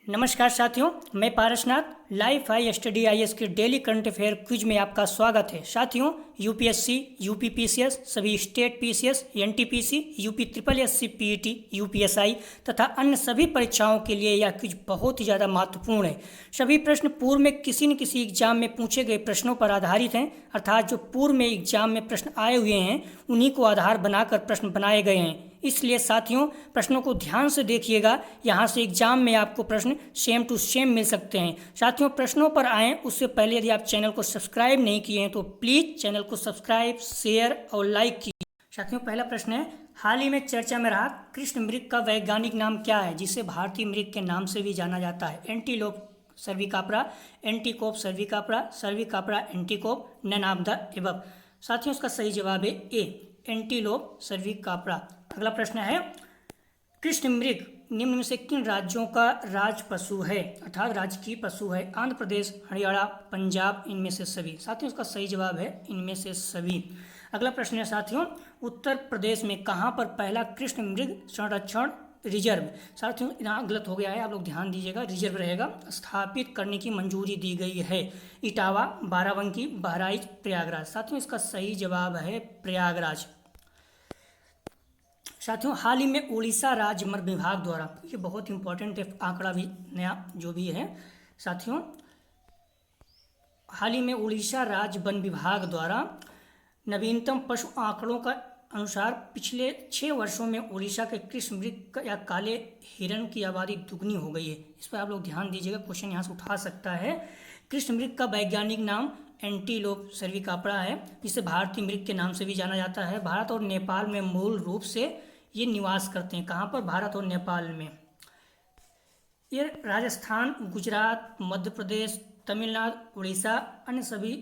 नमस्कार साथियों, मैं Parasnath life I study IAS के डेली करंट अफेयर क्विज में आपका स्वागत है। साथियों, यूपीएससी, यूपी पीसीएस, सभी state PCS, NTPC, UP triple SC PET, UPSI तथा अन्य सभी परीक्षाओं के लिए यह क्विज बहुत ही ज़्यादा महत्वपूर्ण है। सभी प्रश्न पूर्व में किसी न किसी एग्जाम में पूछे गए प्रश्नों पर आधारित हैं, अर्थात जो पूर्व में एग्जाम में प्रश्न आए हुए हैं उन्हीं को आधार बनाकर प्रश्न बनाए गए हैं। इसलिए साथियों, प्रश्नों को ध्यान से देखिएगा, यहाँ से एग्जाम में आपको प्रश्न सेम टू सेम मिल सकते हैं। साथियों, प्रश्नों पर आएँ उससे पहले यदि आप चैनल को सब्सक्राइब नहीं किए हैं तो प्लीज़ चैनल को सब्सक्राइब, शेयर और लाइक कीजिए। साथियों, पहला प्रश्न है, हाल ही में चर्चा में रहा कृष्ण मृग का वैज्ञानिक नाम क्या है जिसे भारतीय मृग के नाम से भी जाना जाता है? Antelope cervicapra, antelope cervicapra, cervicapra antelope, none of the above. साथियों, इसका सही जवाब है ए, एंटीलोप सर्विकापरा। अगला प्रश्न है, कृष्ण मृग निम्न में से किन राज्यों का राज पशु है, अर्थात राजकीय पशु है? आंध्र प्रदेश, हरियाणा, पंजाब, इनमें से सभी। साथियों, इसका सही जवाब है इनमें से सभी। अगला प्रश्न है साथियों, उत्तर प्रदेश में कहाँ पर पहला कृष्ण मृग संरक्षण रिजर्व, साथियों यहाँ गलत हो गया है, आप लोग ध्यान दीजिएगा, रिजर्व रहेगा, स्थापित करने की मंजूरी दी गई है? इटावा, बाराबंकी, बहराइच, प्रयागराज। साथियों, इसका सही जवाब है प्रयागराज। साथियों, हाल ही में उड़ीसा राज्य वन विभाग द्वारा, ये बहुत इंपॉर्टेंट है आंकड़ा भी नया जो भी है साथियों, हाल ही में उड़ीसा राज्य वन विभाग द्वारा नवीनतम पशु आंकड़ों का अनुसार पिछले 6 वर्षों में उड़ीसा के कृष्ण मृग या काले हिरण की आबादी दुगनी हो गई है। इस पर आप लोग ध्यान दीजिएगा, क्वेश्चन यहाँ से उठा सकता है। कृष्ण मृग का वैज्ञानिक नाम एंटीलोप सर्विकापरा है, जिसे भारतीय मृग के नाम से भी जाना जाता है। भारत और नेपाल में मूल रूप से ये निवास करते हैं। कहाँ पर? भारत और नेपाल में। ये राजस्थान, गुजरात, मध्य प्रदेश, तमिलनाडु, उड़ीसा अन्य सभी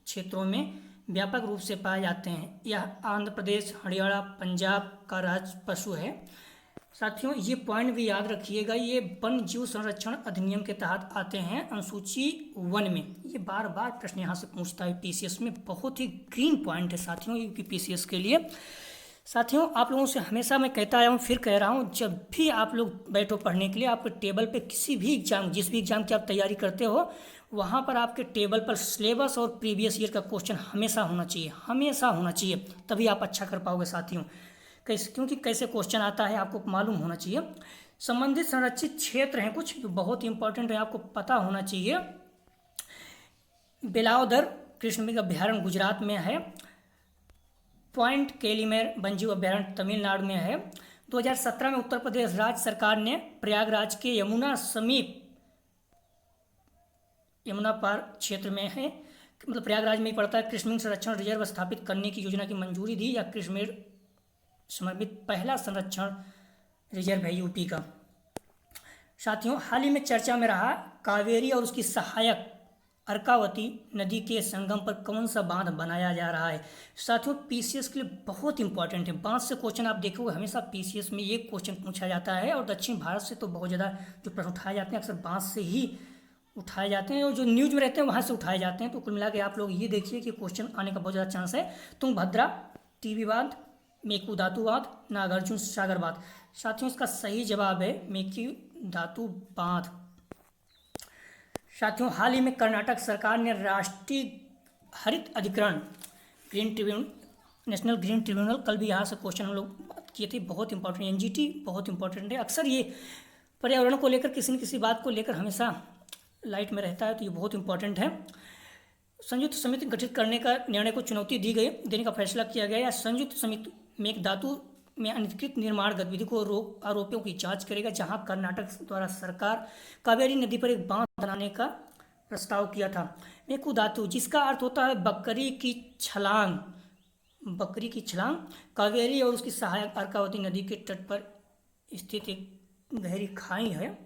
क्षेत्रों में व्यापक रूप से पाए जाते हैं। यह आंध्र प्रदेश, हरियाणा, पंजाब का राज पशु है। साथियों, ये पॉइंट भी याद रखिएगा, ये वन जीव संरक्षण अधिनियम के तहत आते हैं अनुसूची 1 में। ये बार बार प्रश्न यहाँ से पूछता है पीसीएस में, बहुत ही ग्रीन पॉइंट है साथियों यूपी पीसीएस के लिए। साथियों, आप लोगों से हमेशा मैं कहता आया हूँ, फिर कह रहा हूँ, जब भी आप लोग बैठो पढ़ने के लिए, आपके टेबल पे किसी भी एग्जाम, जिस भी एग्जाम की आप तैयारी करते हो, वहाँ पर आपके टेबल पर सिलेबस और प्रीवियस ईयर का क्वेश्चन हमेशा होना चाहिए, हमेशा होना चाहिए, तभी आप अच्छा कर पाओगे साथियों। क्योंकि कैसे क्वेश्चन आता है आपको मालूम होना चाहिए। संबंधित संरक्षित क्षेत्र हैं कुछ जो बहुत इंपॉर्टेंट है, आपको पता होना चाहिए। बेलावदर कृष्ण मृग अभ्यारण्य गुजरात में है। पॉइंट केलीमेर वन्यजीव अभ्यारण्य तमिलनाडु में है। 2017 में उत्तर प्रदेश राज्य सरकार ने प्रयागराज के यमुना समीप, यमुना पार क्षेत्र में है, मतलब प्रयागराज में ही पड़ता है, कृष्ण मृग संरक्षण रिजर्व स्थापित करने की योजना की मंजूरी दी। या कृष्ण मृग समर्पित पहला संरक्षण रिजर्व है यूपी का। साथियों, हाल ही में चर्चा में रहा कावेरी और उसकी सहायक अर्कावती नदी के संगम पर कौन सा बांध बनाया जा रहा है? साथियों, पीसीएस के लिए बहुत इंपॉर्टेंट है। बांध से क्वेश्चन आप देखोगे हमेशा पीसीएस में ये क्वेश्चन पूछा जाता है, और दक्षिण भारत से तो बहुत ज़्यादा जो प्रश्न उठाए जाते हैं अक्सर बांध से ही उठाए जाते हैं, और जो न्यूज में रहते हैं वहाँ से उठाए जाते हैं। तो कुल मिला के आप लोग ये देखिए कि क्वेश्चन आने का बहुत ज़्यादा चांस है। तुंगभद्रा टीबी बांध, मेकू-दातु बांध, नागार्जुन सागर बांध। साथियों, इसका सही जवाब है मेकू-दातु बांध। साथियों, हाल ही में कर्नाटक सरकार ने राष्ट्रीय हरित अधिकरण green tribunal, national green tribunal, कल भी यहाँ से क्वेश्चन हम लोग बात किए थे, बहुत इंपॉर्टेंट, एनजीटी बहुत इंपॉर्टेंट है। अक्सर ये पर्यावरण को लेकर किसी न किसी बात को लेकर हमेशा लाइट में रहता है, तो ये बहुत इंपॉर्टेंट है। संयुक्त समिति गठित करने का निर्णय को चुनौती देने का फैसला किया गया। या संयुक्त समिति मेघदातु में अनधिकृत निर्माण गतिविधि को आरोपों की जांच करेगा, जहां कर्नाटक द्वारा सरकार कावेरी नदी पर एक बांध बनाने का प्रस्ताव किया था। मेघदातु, जिसका अर्थ होता है बकरी की छलांग, बकरी की छलांग, कावेरी और उसकी सहायक अर्कावती नदी के तट पर स्थित एक गहरी खाई है।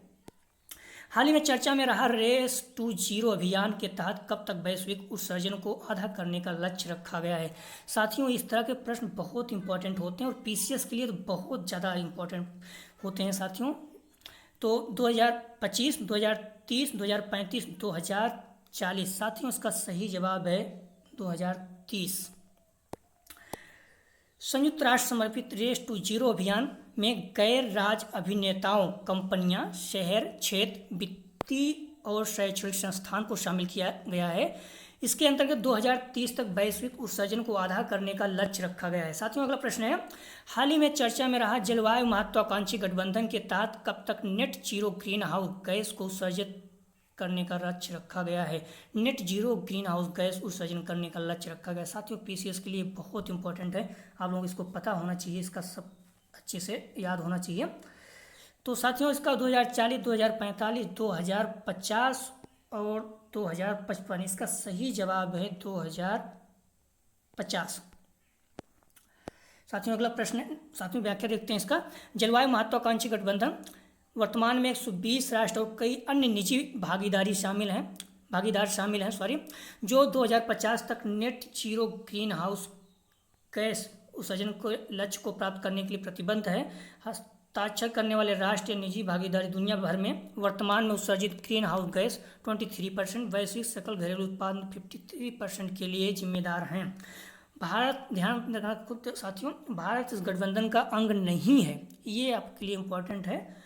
हाल ही में चर्चा में रहा रेस टू जीरो अभियान के तहत कब तक वैश्विक उत्सर्जन को आधा करने का लक्ष्य रखा गया है? साथियों, इस तरह के प्रश्न बहुत इंपॉर्टेंट होते हैं और पीसीएस के लिए तो बहुत ज़्यादा इंपॉर्टेंट होते हैं साथियों। तो 2025, 2030, 2035, 2040। साथियों, इसका सही जवाब है 2030। संयुक्त राष्ट्र समर्पित रेस टू जीरो अभियान में गैर राज अभिनेताओं, कंपनियां, शहर, क्षेत्र, वित्तीय और शैक्षणिक संस्थान को शामिल किया गया है। इसके अंतर्गत 2030 तक वैश्विक उत्सर्जन को आधा करने का लक्ष्य रखा गया है। साथियों, अगला प्रश्न है, हाल ही में चर्चा में रहा जलवायु महत्वाकांक्षी गठबंधन के तहत कब तक net zero green house gas को उत्सर्जित करने का लक्ष्य रखा गया है। Net zero green house gas उत्सर्जन करने का लक्ष्य रखा गया है। साथियों, पीसीएस के लिए बहुत इंपॉर्टेंट है, आप लोगों को इसको पता होना चाहिए, इसका सब अच्छे से याद होना चाहिए। तो साथियों, इसका 2040, 2045, 2050 और 2055, इसका सही जवाब है 2050। साथियों, अगला प्रश्न है, साथियों व्याख्या देखते हैं इसका। जलवायु महत्वाकांक्षी गठबंधन वर्तमान में 120 राष्ट्र और कई अन्य निजी भागीदार शामिल हैं, जो 2050 तक net zero green house gas उत्सर्जन को लक्ष्य को प्राप्त करने के लिए प्रतिबद्ध है। हस्ताक्षर करने वाले राष्ट्र या निजी भागीदारी दुनिया भर में वर्तमान में उत्सर्जित ग्रीन हाउस गैस 23%, वैश्विक सकल घरेलू उत्पादन 53% के लिए जिम्मेदार हैं। भारत, ध्यान रखना खुद साथियों, भारत इस गठबंधन का अंग नहीं है, ये आपके लिए इम्पोर्टेंट है।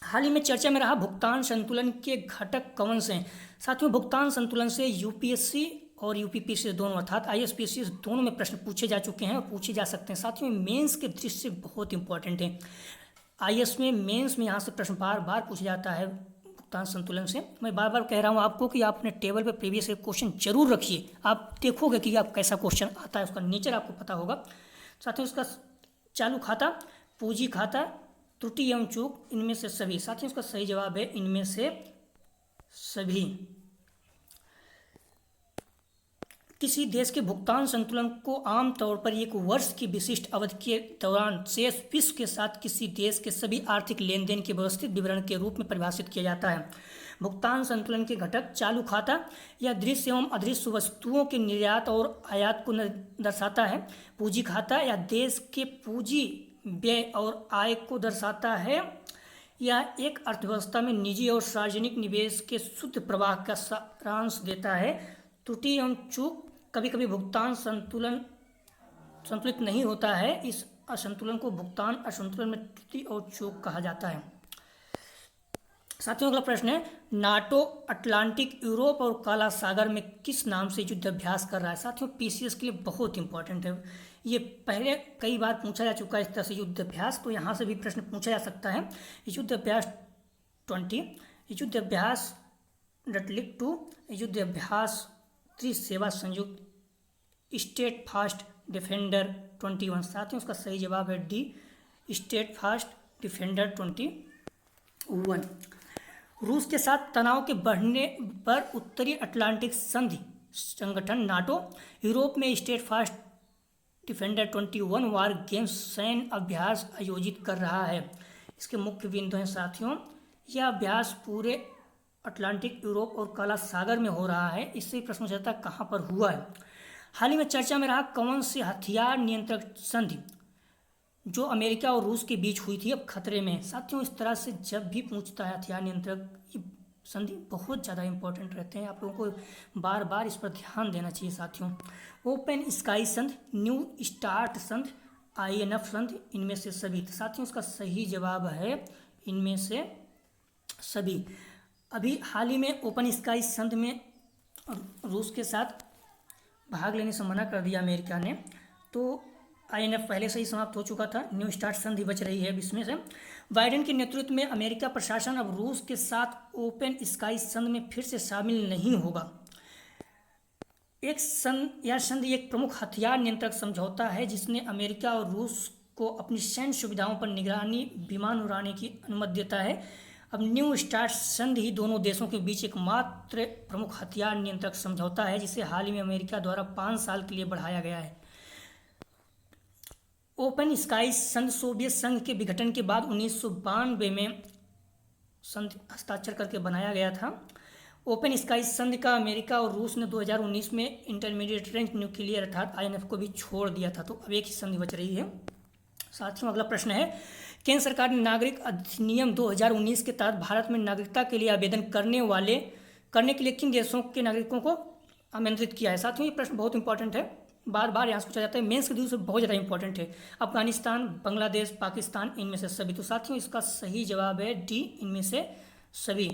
हाल ही में चर्चा में रहा भुगतान संतुलन के घटक कौन से हैं। साथियों, भुगतान संतुलन से यूपीएससी और यूपीपीसी दोनों अर्थात आईएसपीसीएस दोनों में प्रश्न पूछे जा चुके हैं और पूछे जा सकते हैं। साथियों, मेंस के दृष्टि से बहुत इंपॉर्टेंट है। आईएएस में मेंस में यहाँ से प्रश्न बार बार पूछा जाता है भुगतान संतुलन से। मैं बार बार कह रहा हूँ आपको कि आप अपने टेबल पे प्रीवियस क्वेश्चन जरूर रखिए, आप देखोगे कि आप कैसा क्वेश्चन आता है, उसका नेचर आपको पता होगा। साथियों, इसका चालू खाता, पूंजी खाता, त्रुटि एवं चूक, इनमें से सभी। साथियों, इसका सही जवाब है इनमें से सभी। किसी देश के भुगतान संतुलन को आमतौर पर एक वर्ष की विशिष्ट अवधि के दौरान शेष विश्व के साथ किसी देश के सभी आर्थिक लेन देन के व्यवस्थित विवरण के रूप में परिभाषित किया जाता है। भुगतान संतुलन के घटक चालू खाता या दृश्य एवं अदृश्य वस्तुओं के निर्यात और आयात को दर्शाता है। पूंजी खाता या देश के पूंजी व्यय और आय को दर्शाता है या एक अर्थव्यवस्था में निजी और सार्वजनिक निवेश के शुद्ध प्रवाह का सारांश देता है। त्रुटि एवं चूक, कभी कभी भुगतान संतुलित नहीं होता है, इस असंतुलन को भुगतान असंतुलन में त्रुटि और चूक कहा जाता है। साथियों, अगला प्रश्न है, नाटो अटलांटिक, यूरोप और काला सागर में किस नाम से युद्ध अभ्यास कर रहा है। साथियों, पीसीएस के लिए बहुत इंपॉर्टेंट है, ये पहले कई बार पूछा जा चुका है इस तरह से युद्ध अभ्यास, तो यहाँ से भी प्रश्न पूछा जा सकता है। युद्ध अभ्यास 20, युद्ध अभ्यास डटलिक 2, युद्ध अभ्यास त्रिसेवा संयुक्त, स्टेट फास्ट डिफेंडर 21। साथियों, उसका सही जवाब है डी, स्टेट फास्ट डिफेंडर 21। रूस के साथ तनाव के बढ़ने पर उत्तरी अटलांटिक संधि संगठन नाटो यूरोप में स्टेट फास्ट डिफेंडर 21 वार गेम्स सैन्य अभ्यास आयोजित कर रहा है। इसके मुख्य बिंदु हैं साथियों, यह अभ्यास पूरे अटलांटिक, यूरोप और काला सागर में हो रहा है। इससे प्रश्न चलता है कहाँ पर हुआ है। हाल ही में चर्चा में रहा कौन सी हथियार नियंत्रक संधि जो अमेरिका और रूस के बीच हुई थी अब खतरे में। साथियों, इस तरह से जब भी पूछता है हथियार नियंत्रक, ये संधि बहुत ज़्यादा इंपॉर्टेंट रहते हैं, आप लोगों को बार बार इस पर ध्यान देना चाहिए। साथियों, ओपन स्काई संधि, न्यू स्टार्ट संधि, INF संधि, इनमें से सभी। साथियों, इसका सही जवाब है इनमें से सभी। अभी हाल ही में ओपन स्काई संधि में रूस के साथ भाग लेने से मना कर दिया अमेरिका ने, तो INF पहले से ही समाप्त हो चुका था, न्यू स्टार्ट संधि बच रही है अब इसमें से। बाइडेन के नेतृत्व में अमेरिका प्रशासन अब रूस के साथ ओपन स्काई संधि में फिर से शामिल नहीं होगा। यह संधि एक प्रमुख हथियार नियंत्रक समझौता है जिसने अमेरिका और रूस को अपनी सैन्य सुविधाओं पर निगरानी विमान उड़ाने की अनुमति देता है। अब न्यू स्टार्ट संधि ही दोनों देशों के बीच एकमात्र प्रमुख हथियार नियंत्रक समझौता है जिसे हाल ही में अमेरिका द्वारा 5 साल के लिए बढ़ाया गया है। ओपन स्काई संधि सोवियत संघ के विघटन के बाद 1992 में संधि हस्ताक्षर करके बनाया गया था। ओपन स्काई संधि का अमेरिका और रूस ने 2019 में इंटरमीडिएट रेंज न्यूक्लियर अर्थात INF को भी छोड़ दिया था, तो अब एक ही संधि बच रही है। साथियों, अगला प्रश्न है, केंद्र सरकार ने नागरिक अधिनियम 2019 के तहत भारत में नागरिकता के लिए आवेदन करने के लिए किन देशों के नागरिकों को आमंत्रित किया है। साथियों, ये प्रश्न बहुत इंपॉर्टेंट है, बार बार यहाँ से पूछा जाता है, मेंस के दृष्टि से बहुत ज़्यादा इंपॉर्टेंट है। अफगानिस्तान, बांग्लादेश, पाकिस्तान, इनमें से सभी। तो साथियों इसका सही जवाब है डी, इनमें से सभी।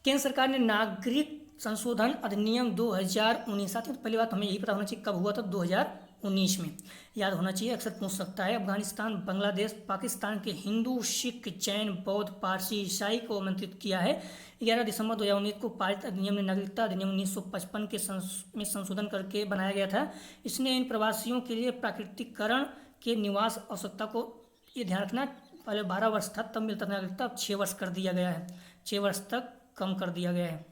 केंद्र सरकार ने नागरिक संशोधन अधिनियम 2019, साथियों तो पहली बात हमें यही पता होना चाहिए कब हुआ था, 2019 में, याद होना चाहिए, अक्सर पूछ सकता है। अफगानिस्तान, बांग्लादेश, पाकिस्तान के हिंदू, सिख, जैन, बौद्ध, पारसी, ईसाई को आमंत्रित किया है। 11 दिसंबर 2019 को पारित अधिनियम ने नागरिकता अधिनियम 1955 में संशोधन करके बनाया गया था। इसने इन प्रवासियों के लिए प्राकृतिकरण के निवास आवश्यकता को, ये ध्यान रखना, पहले 12 वर्ष था तब मिलता था नागरिकता, अब 6 वर्ष कर दिया गया है, 6 वर्ष तक कम कर दिया गया है,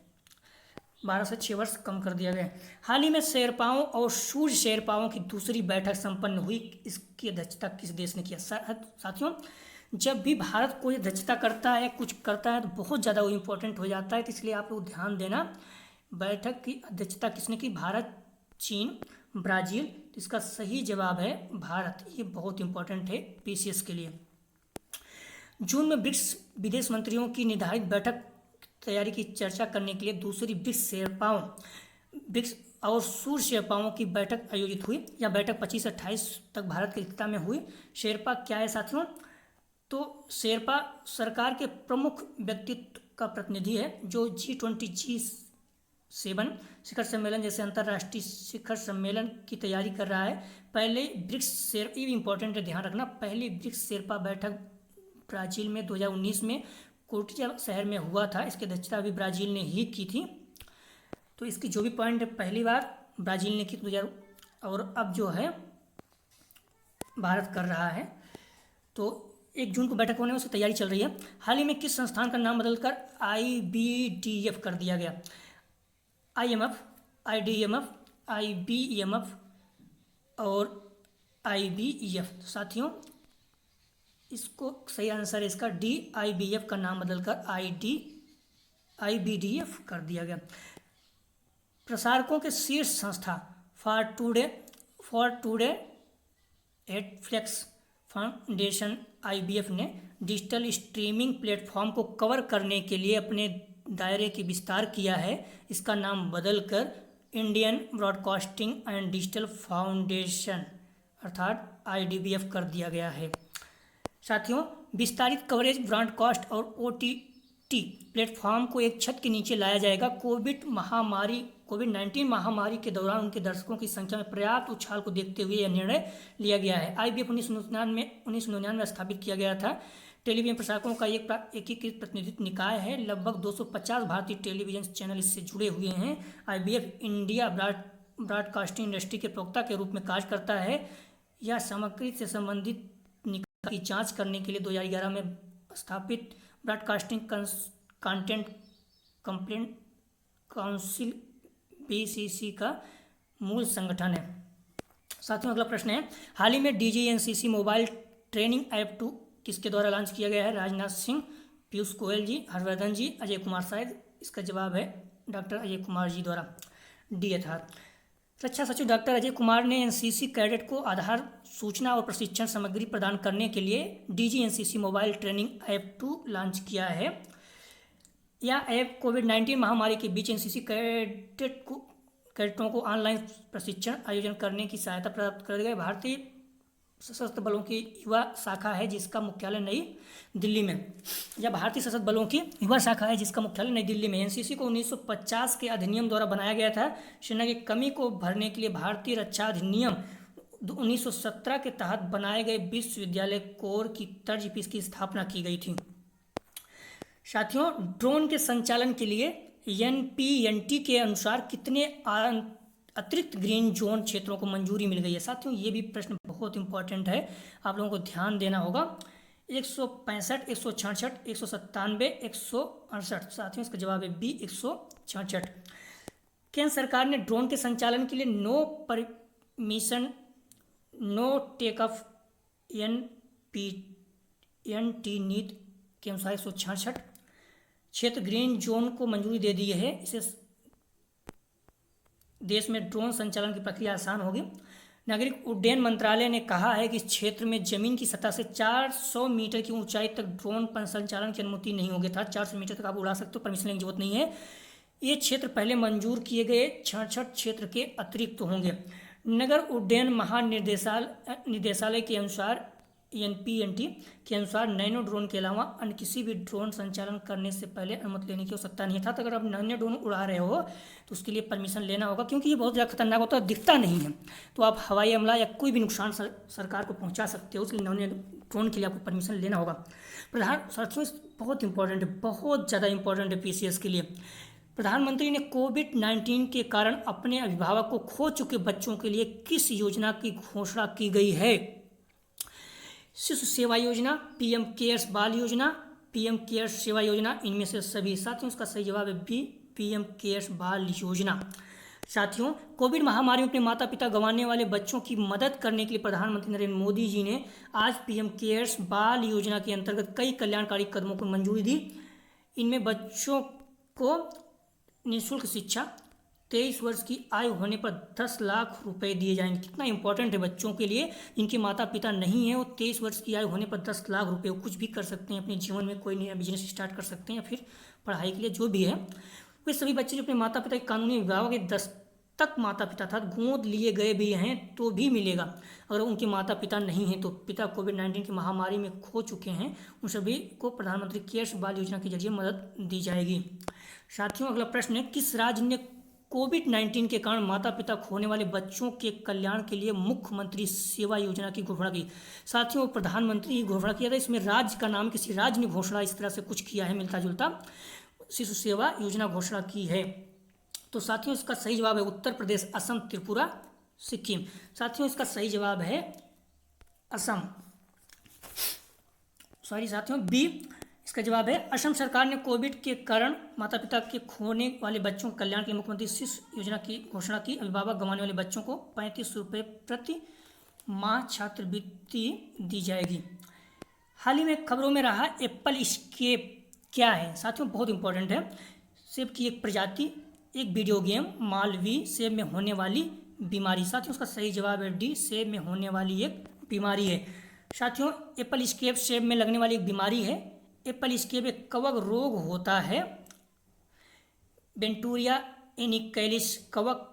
12 से 6 वर्ष कम कर दिया गया है। हाल ही में शेरपाओं और शूर शेरपाओं की दूसरी बैठक संपन्न हुई, इसकी अध्यक्षता किस देश ने किया? साथियों जब भी भारत कोई अध्यक्षता करता है, कुछ करता है, तो बहुत ज़्यादा वो इम्पोर्टेंट हो जाता है, तो इसलिए आप लोग ध्यान देना। बैठक की अध्यक्षता किसने की? भारत, चीन, ब्राज़ील। तो इसका सही जवाब है भारत, ये बहुत इंपॉर्टेंट है पीसीएस के लिए। जून में ब्रिक्स विदेश मंत्रियों की निर्धारित बैठक तैयारी की चर्चा करने के लिए दूसरी ब्रिक्स और शूर शेरपाओं की बैठक आयोजित हुई। यह बैठक 25 से 28 तक भारत की अध्यक्षता में हुई। शेरपा क्या है साथियों? तो शेरपा सरकार के प्रमुख व्यक्तित्व का प्रतिनिधि है जो G20, G7 शिखर सम्मेलन जैसे अंतर्राष्ट्रीय शिखर सम्मेलन की तैयारी कर रहा है। पहले ब्रिक्स शेरपा, ये भी इंपॉर्टेंट है, ध्यान रखना, पहली ब्रिक्स शेरपा बैठक ब्राज़ील में 2019 में कोटिया शहर में हुआ था। इसकी अध्यक्षता भी ब्राज़ील ने ही की थी। तो इसकी जो भी पॉइंट है, पहली बार ब्राज़ील ने की 2000, और अब जो है भारत कर रहा है। तो 1 जून को बैठक होने में उसकी तैयारी चल रही है। हाल ही में किस संस्थान का नाम बदलकर IBDF कर दिया गया? IMF, IDMF, IBEMF और IBEF। साथियों इसको सही आंसर है इसका डी, IBF का नाम बदलकर IBDF कर दिया गया। प्रसारकों के शीर्ष संस्था for today Netflix foundation IBF ने डिजिटल स्ट्रीमिंग प्लेटफॉर्म को कवर करने के लिए अपने दायरे की विस्तार किया है। इसका नाम बदलकर Indian broadcasting and digital foundation अर्थात IDBF कर दिया गया है। साथियों विस्तारित कवरेज ब्रॉडकास्ट और OTT प्लेटफॉर्म को एक छत के नीचे लाया जाएगा। कोविड-19 महामारी के दौरान उनके दर्शकों की संख्या में पर्याप्त उछाल को देखते हुए यह निर्णय लिया गया है। IBF 1999 में स्थापित किया गया था। टेलीविजन प्रसारकों का एक एकीकृत प्रतिनिधित्व निकाय है। लगभग 250 भारतीय टेलीविजन चैनल इससे जुड़े हुए हैं। IBF इंडिया ब्रॉडकास्टिंग इंडस्ट्री के प्रवक्ता के रूप में कार्य करता है। यह सामग्री से संबंधित की जांच करने के लिए 2011 में स्थापित broadcasting content complaint council BCC का मूल संगठन है। साथियों अगला प्रश्न है, हाल ही में DGNCC मोबाइल ट्रेनिंग ऐप 2 किसके द्वारा लॉन्च किया गया है? राजनाथ सिंह, पीयूष गोयल जी, हर्षवर्धन जी, अजय कुमार। शायद इसका जवाब है डॉक्टर अजय कुमार जी द्वारा, डी अर्थात। रक्षा सचिव डॉक्टर अजय कुमार ने NCC कैडेट को आधार सूचना और प्रशिक्षण सामग्री प्रदान करने के लिए DGNCC mobile training app 2 launch किया है। यह ऐप कोविड-19 महामारी के बीच NCC कैडेटों को ऑनलाइन प्रशिक्षण आयोजन करने की सहायता प्राप्त करेगा। भारतीय सशस्त्र बलों की युवा शाखा है जिसका मुख्यालय नई दिल्ली में, या भारतीय सशस्त्र बलों की युवा शाखा है जिसका मुख्यालय नई दिल्ली में। NCC को 1950 के अधिनियम द्वारा बनाया गया था। सेना की कमी को भरने के लिए भारतीय रक्षा अधिनियम 1917 के तहत बनाए गए विश्वविद्यालय कोर की तर्ज पर इसकी स्थापना की गई थी। साथियों ड्रोन के संचालन के लिए NPNT के अनुसार कितने अतिरिक्त ग्रीन जोन क्षेत्रों को मंजूरी मिल गई है? साथियों ये भी प्रश्न बहुत इंपॉर्टेंट है, आप लोगों को ध्यान देना होगा। 165, 166, 197, 168। साथियों इसका जवाब है बी, 166। केंद्र सरकार ने ड्रोन के संचालन के लिए no permission no take off NT नीति के अनुसार 166 क्षेत्र ग्रीन जोन को मंजूरी दे दी है। इसे देश में ड्रोन संचालन की प्रक्रिया आसान होगी। नागरिक उड्डयन मंत्रालय ने कहा है कि इस क्षेत्र में जमीन की सतह से 400 मीटर की ऊंचाई तक ड्रोन पर संचालन की अनुमति नहीं होगी, था 400 मीटर तक आप उड़ा सकते हो, परमिशन लेने की जरूरत नहीं है। ये क्षेत्र पहले मंजूर किए गए 66 क्षेत्र के अतिरिक्त होंगे। नगर उड्डयन महानिदेशालय निदेशालय के अनुसार एनपीएनटी के अनुसार नैनो ड्रोन के अलावा अन्य किसी भी ड्रोन संचालन करने से पहले अनुमति लेने की आवश्यकता नहीं था। तो अगर आप नैनो ड्रोन उड़ा रहे हो तो उसके लिए परमिशन लेना होगा, क्योंकि ये बहुत ज़्यादा खतरनाक होता है, दिखता नहीं है, तो आप हवाई हमला या कोई भी नुकसान सरकार को पहुँचा सकते हो, इसलिए नैनो ड्रोन के लिए आपको परमिशन लेना होगा। साथियों बहुत इंपॉर्टेंट है, बहुत ज़्यादा इंपॉर्टेंट है पीसीएस के लिए। प्रधानमंत्री ने कोविड-19 के कारण अपने अभिभावक को खो चुके बच्चों के लिए किस योजना की घोषणा की गई है? शिशु सेवा योजना, पीएम केयर्स बाल योजना, पीएम केयर्स सेवा योजना, इनमें से सभी। साथियों इसका सही जवाब है बी, पीएम केयर्स बाल योजना। साथियों कोविड महामारी में अपने माता पिता गंवाने वाले बच्चों की मदद करने के लिए प्रधानमंत्री नरेंद्र मोदी जी ने आज पीएम केयर्स बाल योजना के अंतर्गत कई कल्याणकारी कदमों को मंजूरी दी। इनमें बच्चों को निःशुल्क शिक्षा, 23 वर्ष की आयु होने पर 10 लाख रुपए दिए जाएंगे। कितना इंपॉर्टेंट है बच्चों के लिए, जिनके माता पिता नहीं है, वो 23 वर्ष की आयु होने पर 10 लाख रुपए, वो कुछ भी कर सकते हैं अपने जीवन में, कोई नया बिजनेस स्टार्ट कर सकते हैं या फिर पढ़ाई के लिए जो भी है। वे सभी बच्चे जो अपने माता पिता के कानूनी अभिभावक के दस्तक माता पिता था, गोद लिए गए भी हैं तो भी मिलेगा। अगर उनके माता पिता नहीं हैं तो पिता कोविड-19 की महामारी में खो चुके हैं, उन सभी को प्रधानमंत्री केयर्स बाल योजना के जरिए मदद दी जाएगी। साथियों अगला प्रश्न है, किस राज्य ने कोविड-19 के कारण माता पिता खोने वाले बच्चों के कल्याण के लिए मुख्यमंत्री सेवा योजना की घोषणा की? साथियों प्रधानमंत्री घोषणा किया था, इसमें राज्य का नाम किसी राज्य ने घोषणा इस तरह से कुछ किया है, मिलता जुलता शिशु सेवा योजना घोषणा की है। तो साथियों इसका सही जवाब है उत्तर प्रदेश, असम, त्रिपुरा, सिक्किम। साथियों इसका सही जवाब है असम, सॉरी साथियों बी इसका जवाब है। असम सरकार ने कोविड के कारण माता पिता के खोने वाले बच्चों के कल्याण के लिए मुख्यमंत्री शिशु योजना की घोषणा की। अभिभावक गंवाने वाले बच्चों को 35 रुपये प्रति माह छात्रवृत्ति दी जाएगी। हाल ही में खबरों में रहा एप्पल स्केप क्या है? साथियों बहुत इंपॉर्टेंट है। सेब की एक प्रजाति, एक वीडियो गेम, मालवी, सेब में होने वाली बीमारी। साथियों उसका सही जवाब है डी, सेब में होने वाली एक बीमारी है। साथियों एप्पल स्केप सेब में लगने वाली एक बीमारी है। एप्पल स्केप एक कवक रोग होता है। वेंटूरिया एनिकैलिस कवक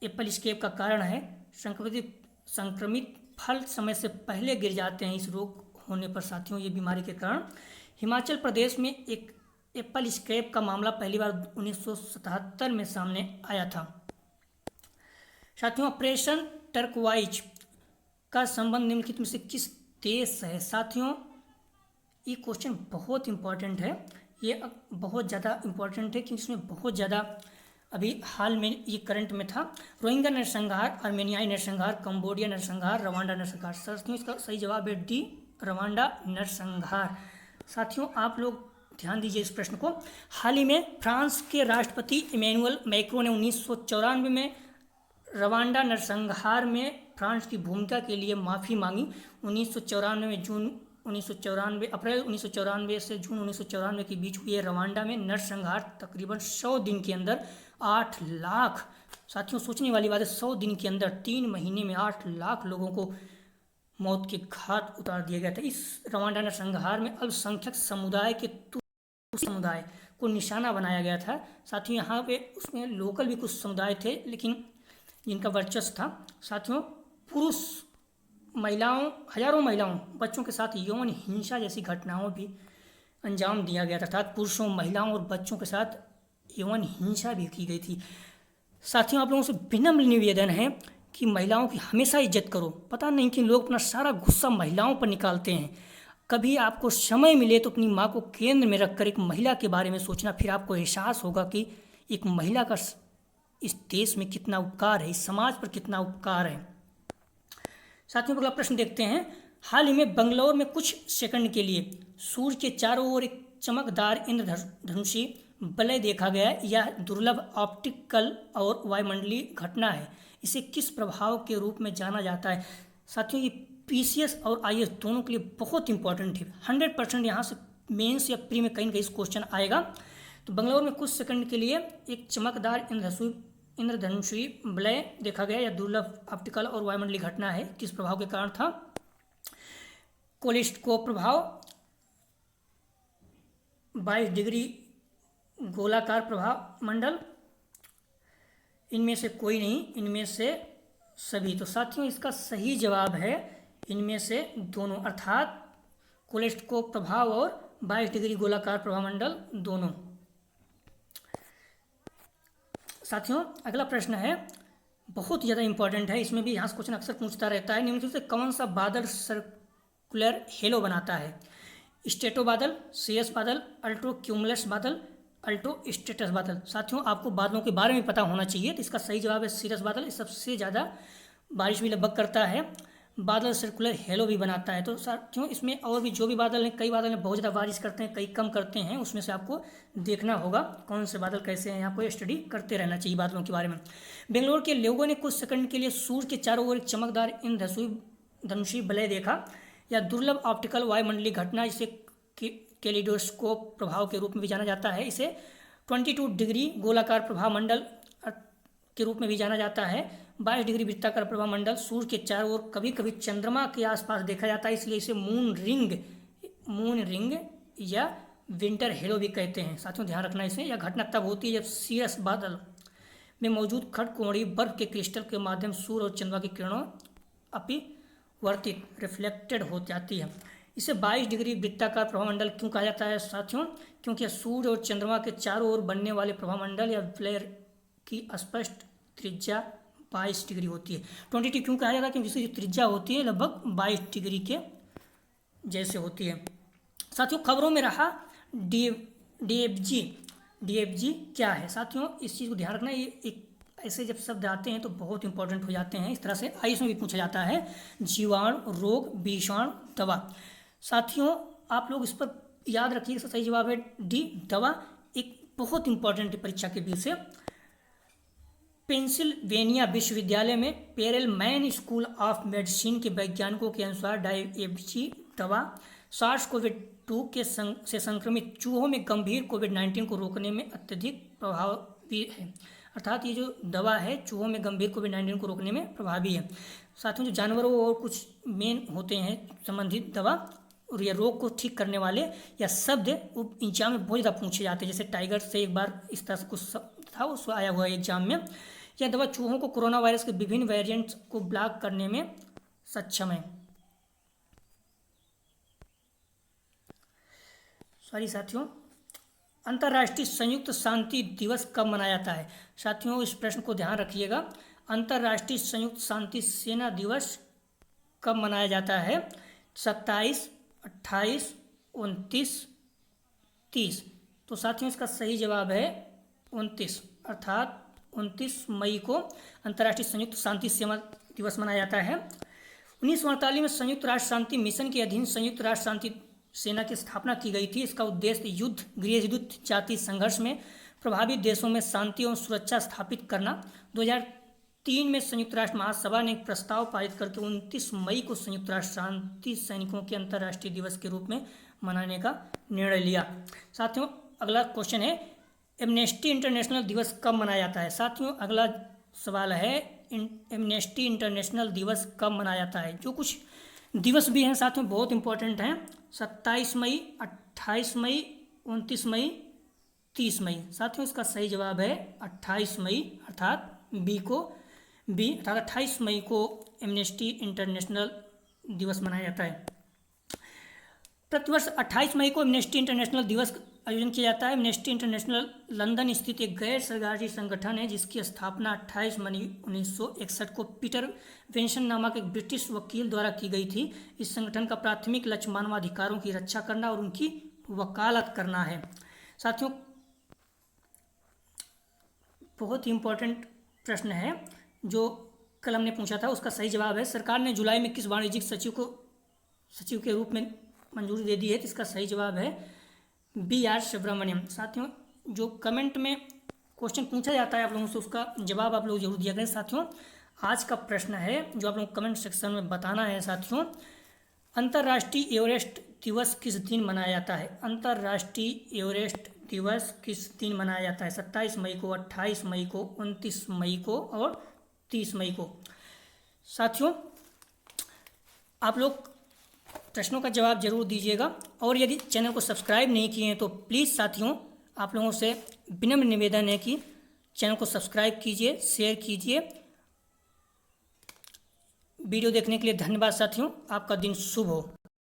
एप्पल स्केप का कारण है। संक्रमित फल समय से पहले गिर जाते हैं इस रोग होने पर। साथियों ये बीमारी के कारण हिमाचल प्रदेश में एक एप्पल स्केप का मामला पहली बार 1977 में सामने आया था। साथियों ऑपरेशन टर्कवाइज का संबंध निम्नलिखित में से किस देश से है? साथियों ये क्वेश्चन बहुत इंपॉर्टेंट है, ये बहुत ज़्यादा इंपॉर्टेंट है क्योंकि इसमें बहुत ज़्यादा अभी हाल में ये करंट में था। रोहिंग्या नरसंहार, आर्मेनियाई नरसंहार, कंबोडिया नरसंहार, रवांडा नरसंहार। साथियों इसका सही जवाब है डी, रवांडा नरसंहार। साथियों आप लोग ध्यान दीजिए इस प्रश्न को। हाल ही में फ्रांस के राष्ट्रपति इमैनुअल मैक्रों ने 1994 में रवांडा नरसंहार में फ्रांस की भूमिका के लिए माफ़ी मांगी। 1994 में अप्रैल 1994 से जून 1994 के बीच हुए रवांडा में नरसंहार तकरीबन 100 दिन के अंदर 8 लाख, साथियों सोचने वाली बात है, 100 दिन के अंदर 3 महीने में 8 लाख लोगों को मौत के घाट उतार दिया गया था। इस रवांडा नरसंहार में अल्पसंख्यक समुदाय के समुदाय को निशाना बनाया गया था। साथियों यहाँ पे उसमें लोकल भी कुछ समुदाय थे लेकिन जिनका वर्चस्व था। साथियों पुरुष महिलाओं, हजारों महिलाओं, बच्चों के साथ यौन हिंसा जैसी घटनाओं भी अंजाम दिया गया था, अर्थात पुरुषों, महिलाओं और बच्चों के साथ यौन हिंसा भी की गई थी। साथियों आप लोगों से विनम्र निवेदन है कि महिलाओं की हमेशा इज्जत करो। पता नहीं कि लोग अपना सारा गुस्सा महिलाओं पर निकालते हैं। कभी आपको समय मिले तो अपनी माँ को केंद्र में रखकर एक महिला के बारे में सोचना, फिर आपको एहसास होगा कि एक महिला का इस देश में कितना उपकार है, इस समाज पर कितना उपकार है। साथियों अगला प्रश्न देखते हैं। हाल ही में बंगलौर में कुछ सेकंड के लिए सूर्य के चारों ओर एक चमकदार इंद्रधनुषी वलय देखा गया। यह दुर्लभ ऑप्टिकल और वायुमंडलीय घटना है। इसे किस प्रभाव के रूप में जाना जाता है? साथियों ये पीसीएस और आईएएस दोनों के लिए बहुत इंपॉर्टेंट है। 100% यहाँ से मेंस या प्री में कहीं ना कहीं क्वेश्चन आएगा। तो बंगलौर में कुछ सेकंड के लिए एक चमकदार इंद्रधनुषी वलय देखा गया। यह दुर्लभ ऑप्टिकल और वायुमंडलीय घटना है। किस प्रभाव के कारण था? कोलिस्टोस्कोप प्रभाव, 22 डिग्री गोलाकार प्रभाव मंडल, इनमें से कोई नहीं, इनमें से सभी। तो साथियों इसका सही जवाब है इनमें से दोनों, अर्थात कोलेस्ट्रोस्कोप प्रभाव और 22 डिग्री गोलाकार प्रभामंडल दोनों। साथियों अगला प्रश्न है, बहुत ज़्यादा इंपॉर्टेंट है, इसमें भी यहाँ से क्वेश्चन अक्सर पूछता रहता है। निम्नलिखित से कौन सा बादल सर्कुलर हेलो बनाता है? स्टेटो बादल, सीएस बादल, अल्ट्रो क्यूमुलस बादल, अल्टो स्टेटस बादल। साथियों आपको बादलों के बारे में पता होना चाहिए, तो इसका सही जवाब है सीरस बादल। सबसे ज़्यादा बारिश भी लगभग करता है, बादल सर्कुलर हेलो भी बनाता है। तो साथियों इसमें और भी जो भी बादल हैं, कई बादल हैं बहुत ज़्यादा बारिश करते हैं, कई कम करते हैं, उसमें से आपको देखना होगा कौन से बादल कैसे हैं, आपको स्टडी करते रहना चाहिए बादलों के बारे में। बेंगलोर के लोगों ने कुछ सेकंड के लिए सूर्य के चारों ओर एक चमकदार इंद्रधनुषी वलय देखा। या दुर्लभ ऑप्टिकल वायुमंडलीय घटना, जिसे कैलिडोस्कोप प्रभाव के रूप में भी जाना जाता है, इसे 22 डिग्री गोलाकार प्रभाव मंडल के रूप में भी जाना जाता है। 22 डिग्री वृत्ताकार प्रभाव मंडल सूर्य के चारों ओर कभी कभी चंद्रमा के आसपास देखा जाता है, इसलिए इसे मून रिंग या विंटर हेलो भी कहते हैं। साथियों ध्यान रखना इसे। यह घटना तब होती है जब सीरस बादल में मौजूद खड़कोणीय बर्फ के क्रिस्टल के माध्यम सूर्य और चंद्रमा की किरणों अपिवर्तित रिफ्लेक्टेड हो जाती है। इसे 22 डिग्री वृत्ताकार प्रभामंडल क्यों कहा जाता है साथियों? क्योंकि सूर्य और चंद्रमा के चारों ओर बनने वाले प्रभामंडल या फ्लेयर की स्पष्ट त्रिज्या 22 डिग्री होती है। 22 क्यों कहा जाता है? क्योंकि इसकी जो त्रिज्या होती है लगभग 22 डिग्री के जैसे होती है। साथियों खबरों में रहा डीएफजी क्या है? साथियों इस चीज़ को ध्यान रखना, ये एक ऐसे जब शब्द आते हैं तो बहुत इंपॉर्टेंट हो जाते हैं। इस तरह से आयुष में भी पूछा जाता है, जीवाणु, रोग, विषाणु, दवा। साथियों आप लोग इस पर याद रखिए, इसका सही जवाब है डी, दवा। एक बहुत इंपॉर्टेंट परीक्षा के बीच से पेंसिल्वेनिया विश्वविद्यालय में पेरेलमैन स्कूल ऑफ मेडिसिन के वैज्ञानिकों के अनुसार डायबिटीज दवा SARS-CoV-2 से संक्रमित चूहों में गंभीर कोविड-19 को रोकने में अत्यधिक प्रभावी है। अर्थात ये जो दवा है चूहों में गंभीर कोविड-19 को रोकने में प्रभावी है। साथियों जो जानवरों और कुछ मेन होते हैं संबंधित दवा और यह रोग को ठीक करने वाले या शब्द एग्जाम में बहुत ज़्यादा पूछे जाते हैं। जैसे टाइगर से एक बार इस तरह से कुछ था, उसको आया हुआ है एग्जाम में। यह दवा चूहों को कोरोना वायरस के विभिन्न वेरिएंट्स को ब्लॉक करने में सक्षम है। साथियों अंतर्राष्ट्रीय संयुक्त शांति दिवस कब मनाया जाता है? साथियों इस प्रश्न को ध्यान रखिएगा, अंतर्राष्ट्रीय संयुक्त शांति सेना दिवस कब मनाया जाता है? 27, 28, 29, 30। तो साथियों इसका सही जवाब है 29, अर्थात 29 मई को अंतर्राष्ट्रीय संयुक्त शांति सेना दिवस मनाया जाता है। 1948 में संयुक्त राष्ट्र शांति मिशन के अधीन संयुक्त राष्ट्र शांति सेना की स्थापना की गई थी। इसका उद्देश्य युद्ध, गृहयुद्ध, जातीय संघर्ष में प्रभावित देशों में शांति और सुरक्षा स्थापित करना। 2003 में संयुक्त राष्ट्र महासभा ने एक प्रस्ताव पारित करके 29 मई को संयुक्त राष्ट्र शांति सैनिकों के अंतर्राष्ट्रीय दिवस के रूप में मनाने का निर्णय लिया। साथियों अगला क्वेश्चन है, एमनेस्टी इंटरनेशनल दिवस कब मनाया जाता है? साथियों अगला सवाल है, एमनेस्टी इंटरनेशनल दिवस कब मनाया जाता है? जो कुछ दिवस भी हैं साथियों बहुत इंपॉर्टेंट हैं, 27 मई, 28 मई, 29 मई, 30 मई। साथियों इसका सही जवाब है 28 मई, अर्थात अर्थात 28 मई को एमनेस्टी इंटरनेशनल दिवस मनाया जाता है। प्रतिवर्ष 28 मई को एमनेस्टी इंटरनेशनल दिवस आयोजन किया जाता है। एमनेस्टी इंटरनेशनल लंदन स्थित एक गैर सरकारी संगठन है जिसकी स्थापना 28 मई 1961 को पीटर वेंसन नामक एक ब्रिटिश वकील द्वारा की गई थी। इस संगठन का प्राथमिक लक्ष्य मानवाधिकारों की रक्षा करना और उनकी वकालत करना है। साथियों बहुत ही इंपॉर्टेंट प्रश्न है जो कल हमने पूछा था, उसका सही जवाब है, सरकार ने जुलाई में किस वाणिज्यिक सचिव के रूप में मंजूरी दे दी है? तो इसका सही जवाब है BR सुब्रमण्यम। साथियों जो कमेंट में क्वेश्चन पूछा जाता है आप लोगों से, उसका जवाब आप लोग जरूर दिया करें। साथियों आज का प्रश्न है जो आप लोग कमेंट सेक्शन में बताना है। साथियों अंतर्राष्ट्रीय एवरेस्ट दिवस किस दिन मनाया जाता है? अंतर्राष्ट्रीय एवरेस्ट दिवस किस दिन मनाया जाता है? 27 मई को, 28 मई को, 29 मई को और 30 मई को। साथियों आप लोग प्रश्नों का जवाब जरूर दीजिएगा और यदि चैनल को सब्सक्राइब नहीं किए हैं तो प्लीज़ साथियों आप लोगों से विनम्र निवेदन है कि चैनल को सब्सक्राइब कीजिए, शेयर कीजिए वीडियो देखने के लिए धन्यवाद साथियों। आपका दिन शुभ हो।